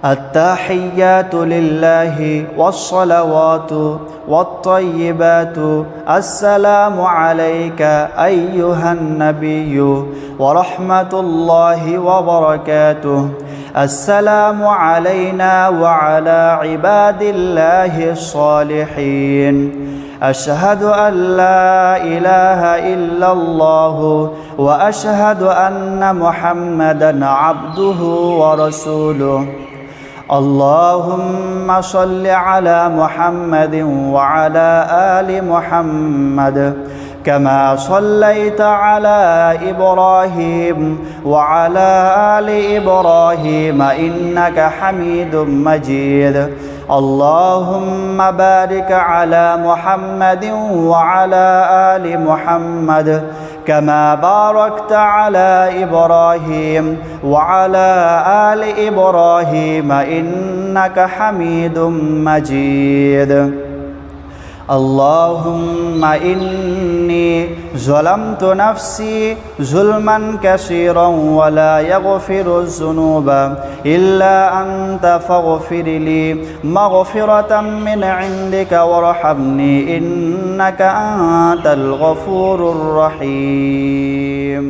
التحيات لله والصلوات والطيبات السلام عليك أيها النبي ورحمة الله وبركاته. السلام علينا وعلى عباد الله الصالحين. أشهد أن لا إله إلا الله وأشهد أن محمدا عبده ورسوله. اللهم صل على محمد وعلى آل محمد كما صليت على إبراهيم وعلى آل إبراهيم إنك حميد مجيد. اللهم بارك على محمد وعلى آل محمد كما باركت على إبراهيم وعلى آل إبراهيم إنك حميد مجيد. اللهم إني ظلمت نفسي ظلما كثيرا ولا يغفر الذنوب إلا أنت فاغفر لي مغفرة من عندك وارحمني إنك أنت الغفور الرحيم.